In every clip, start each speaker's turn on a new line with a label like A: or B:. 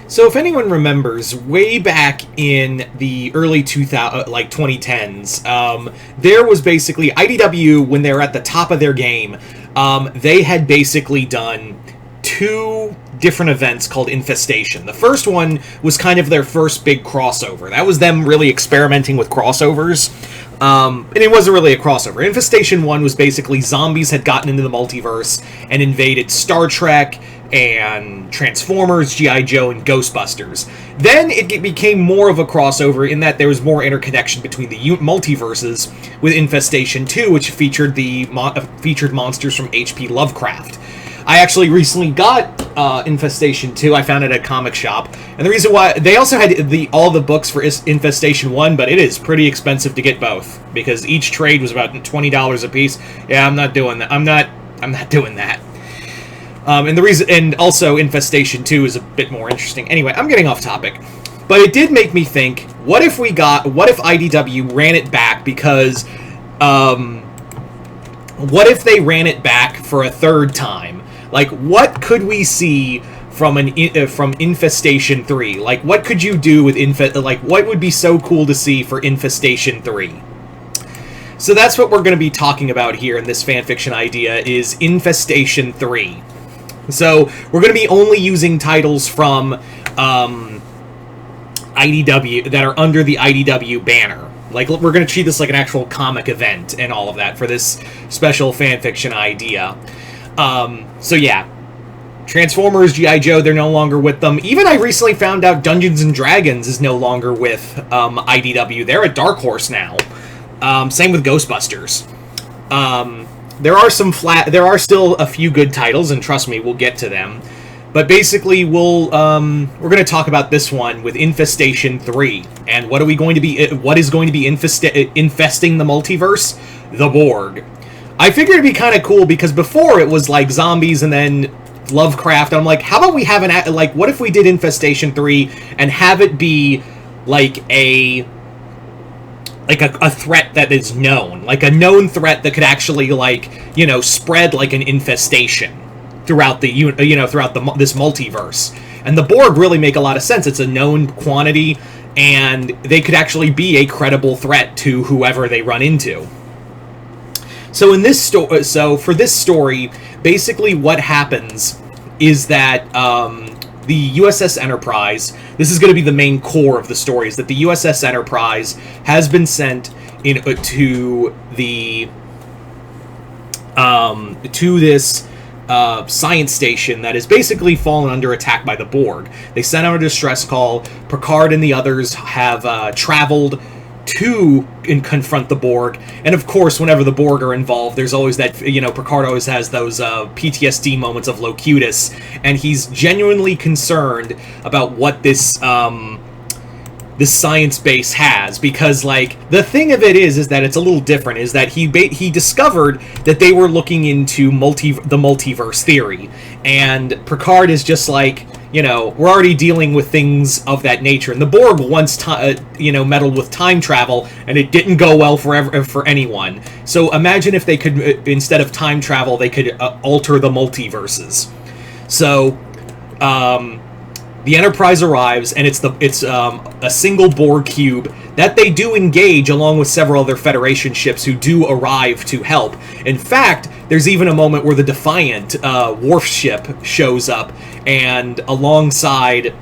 A: So if anyone remembers, way back in the early 2010s, there was basically IDW, when they were at the top of their game, they had basically done two different events called Infestation. The first one was kind of their first big crossover. That was them really experimenting with crossovers. And it wasn't really a crossover. Infestation 1 was basically zombies had gotten into the multiverse and invaded Star Trek and Transformers, G.I. Joe, and Ghostbusters. Then it became more of a crossover in that there was more interconnection between the multiverses with Infestation 2, which featured featured monsters from H.P. Lovecraft. I actually recently got Infestation 2. I found it at a comic shop. And the reason why... They also had all the books for Infestation 1, but it is pretty expensive to get both, because each trade was about $20 a piece. Yeah, I'm not doing that. I'm not doing that. And also Infestation 2 is a bit more interesting. Anyway, I'm getting off topic. But it did make me think, what if IDW ran it back because... what if they ran it back for a third time? Like, what could we see from Infestation 3? Like, what could you do with what would be so cool to see for Infestation 3? So that's what we're going to be talking about here in this fanfiction idea, is Infestation 3. So, we're going to be only using titles from IDW that are under the IDW banner. Like, we're going to treat this like an actual comic event and all of that for this special fanfiction idea. So yeah. Transformers, G.I. Joe, they're no longer with them. Even I recently found out Dungeons & Dragons is no longer with IDW. They're at Dark Horse now. Same with Ghostbusters. There are still a few good titles, and trust me, we'll get to them. But basically, we're going to talk about this one with Infestation 3. And what is going to be infesting the multiverse? The Borg. I figured it'd be kind of cool because before it was like zombies and then Lovecraft. I'm like, how about we have what if we did Infestation 3 and have it be like a threat that is known, like a known threat that could actually spread like an infestation throughout this multiverse. And the Borg really make a lot of sense. It's a known quantity, and they could actually be a credible threat to whoever they run into. So for this story, basically what happens is that the USS Enterprise, this is going to be the main core of the story, is that the USS Enterprise has been sent to this science station that is basically fallen under attack by the Borg. They sent out a distress call. Picard and the others have traveled to confront the Borg, and of course, whenever the Borg are involved, there's always that, Picard always has those PTSD moments of Locutus, and he's genuinely concerned about what this science base has, because, the thing of it is that it's a little different, is that he discovered that they were looking into the multiverse theory, and Picard is just like, we're already dealing with things of that nature. And the Borg once, meddled with time travel, and it didn't go well for anyone. So imagine if they could, instead of time travel, they could alter the multiverses. So, the Enterprise arrives, and it's a single Borg cube that they do engage along with several other Federation ships who do arrive to help. In fact, there's even a moment where the Defiant Worf ship shows up, and alongside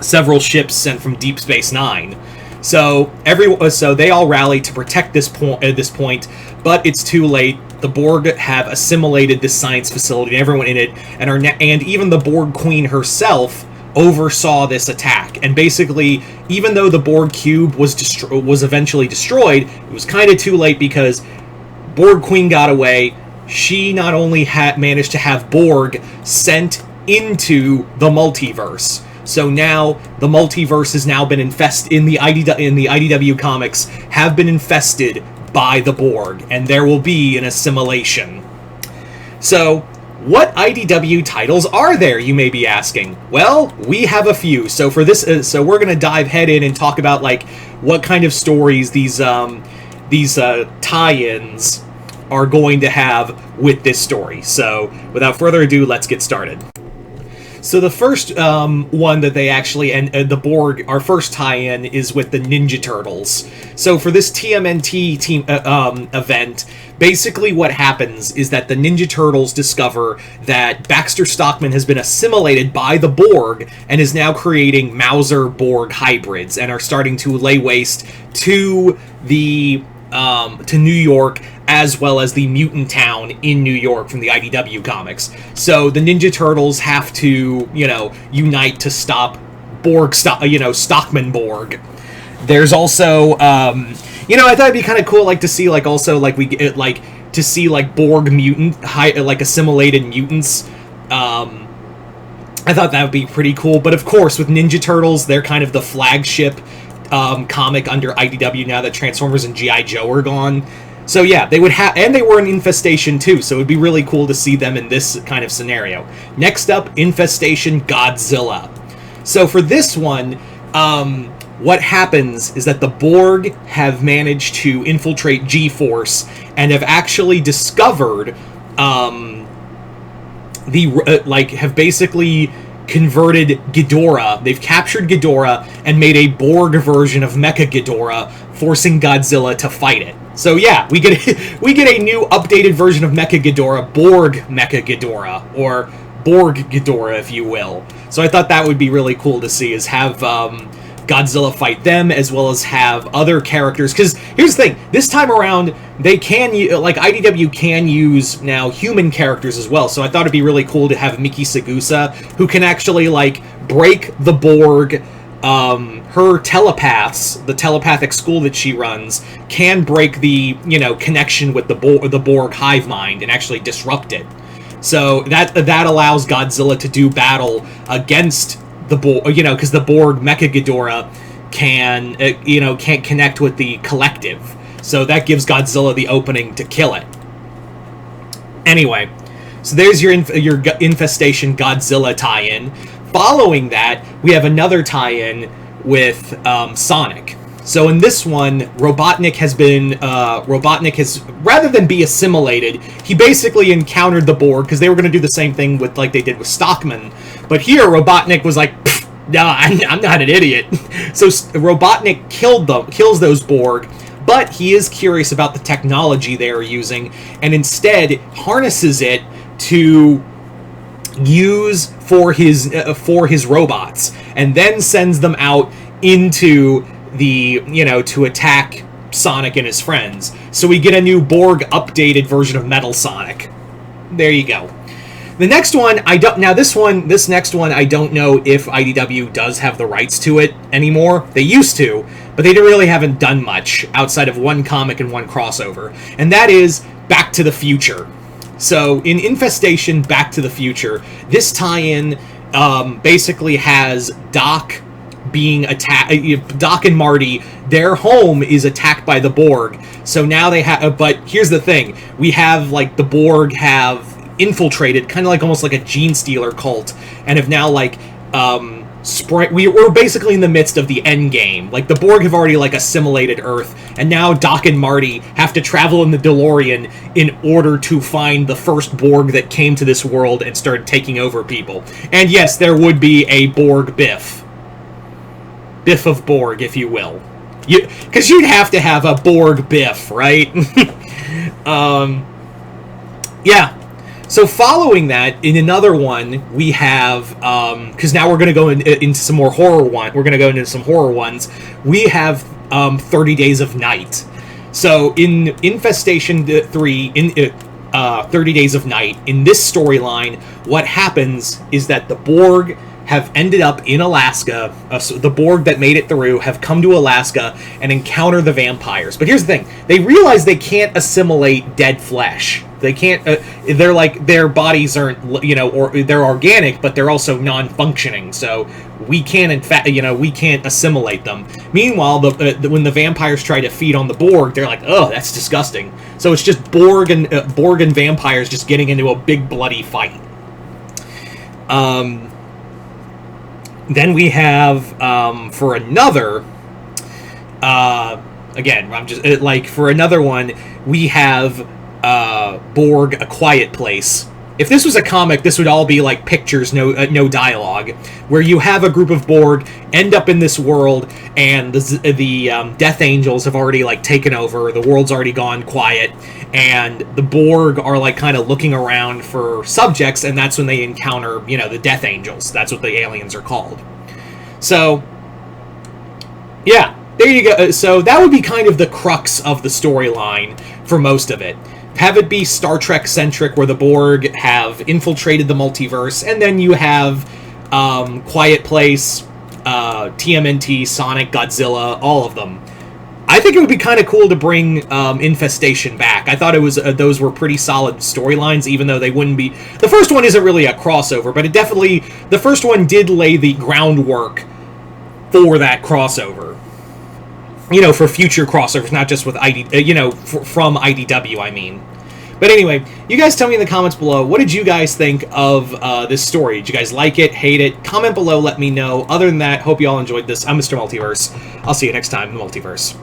A: several ships sent from Deep Space Nine. So they all rally to protect this point, but it's too late. The Borg have assimilated this science facility and everyone in it, and even the Borg Queen herself oversaw this attack. And basically, even though the Borg cube was eventually destroyed, it was kind of too late because Borg Queen got away. She not only managed to have Borg sent into the multiverse. So now the multiverse has now been infested in the IDW comics, have been infested by the Borg, and there will be an assimilation. So, what IDW titles are there, you may be asking? Well, we have a few. So for this, so we're gonna dive head in and talk about what kind of stories these tie-ins are going to have with this story. So, without further ado, let's get started. So the first one that they actually, and the Borg, our first tie-in is with the Ninja Turtles. So for this TMNT team event, basically what happens is that the Ninja Turtles discover that Baxter Stockman has been assimilated by the Borg and is now creating Mauser-Borg hybrids and are starting to lay waste to the to New York, as well as the mutant town in New York from the IDW comics. So the Ninja Turtles have to, unite to stop Stockman Borg. There's also, I thought it'd be kind of cool, to see, to see, Borg mutant, assimilated mutants. I thought that would be pretty cool. But of course, with Ninja Turtles, they're kind of the flagship comic under IDW now that Transformers and G.I. Joe are gone. So yeah, they would have, and they were in Infestation too, so it would be really cool to see them in this kind of scenario. Next up, Infestation Godzilla. So for this one, what happens is that the Borg have managed to infiltrate G-Force and have actually discovered, have basically converted Ghidorah. They've captured Ghidorah and made a Borg version of Mecha Ghidorah, forcing Godzilla to fight it. So yeah, we get a new updated version of Mecha Ghidorah, Borg Mecha Ghidorah, or Borg Ghidorah, if you will. So I thought that would be really cool to see, is have Godzilla fight them, as well as have other characters. Because here's the thing, this time around, they can, IDW can use now human characters as well. So I thought it'd be really cool to have Miki Sagusa, who can actually, break the Borg. Her telepaths, the telepathic school that she runs, can break the, connection with the Borg hive mind and actually disrupt it. So that allows Godzilla to do battle against the Borg, because the Borg Mecha Ghidorah can't connect with the collective. So that gives Godzilla the opening to kill it. Anyway, so there's your Infestation Godzilla tie-in. Following that, we have another tie-in with Sonic. So in this one, Robotnik has, rather than be assimilated, he basically encountered the Borg, because they were going to do the same thing with, they did with Stockman. But here, Robotnik was like, nah, I'm not an idiot. So Robotnik kills those Borg, but he is curious about the technology they are using, and instead harnesses it to use for his robots, and then sends them out into the, to attack Sonic and his friends. So we get a new Borg updated version of Metal Sonic. There you go. The next one, this next one, I don't know if IDW does have the rights to it anymore. They used to, but they really haven't done much outside of one comic and one crossover. And that is Back to the Future. So in Infestation Back to the Future, this tie-in basically has Doc being attacked. Doc and Marty, their home is attacked by the Borg. So now they have, but here's the thing: we have the Borg have infiltrated, kind of almost like a gene stealer cult, and have now we're basically in the midst of the end game. The Borg have already assimilated Earth, and now Doc and Marty have to travel in the DeLorean in order to find the first Borg that came to this world and started taking over people. And yes, there would be a Borg Biff of Borg, if you will, because you'd have to have a Borg Biff, right? Yeah. So following that, in another one, we have, because now we're going to go into some more horror one. We're going to go into some horror ones. We have 30 Days of Night. So in Infestation 3, 30 Days of Night, in this storyline, what happens is that the Borg have ended up in Alaska. So the Borg that made it through have come to Alaska and encounter the vampires. But here's the thing. They realize they can't assimilate dead flesh. They can't, they're their bodies aren't, or they're organic, but they're also non-functioning, so we can't, in fact, we can't assimilate them. Meanwhile, when the vampires try to feed on the Borg, they're like, oh, that's disgusting. So it's just Borg and vampires just getting into a big bloody fight. Then we have, for another, again, I'm just, for another one, we have, Borg: A Quiet Place, if this was a comic, this would all be like pictures, no dialogue, where you have a group of Borg end up in this world, and the Death Angels have already like taken over. The world's already gone quiet, and the Borg are like kind of looking around for subjects, and that's when they encounter, you know, the Death Angels. That's what the aliens are called. So, yeah, there you go. So that would be kind of the crux of the storyline for most of it. Have it be Star Trek-centric, where the Borg have infiltrated the multiverse, and then you have Quiet Place, TMNT, Sonic, Godzilla, all of them. I think it would be kind of cool to bring Infestation back. I thought it was those were pretty solid storylines, even though they wouldn't be... The first one isn't really a crossover, but it definitely... The first one did lay the groundwork for that crossover. You know, for future crossovers, not just with from IDW, I mean. But anyway, you guys tell me in the comments below, what did you guys think of this story? Did you guys like it, hate it? Comment below, let me know. Other than that, hope you all enjoyed this. I'm Mr. Multiverse. I'll see you next time in the Multiverse.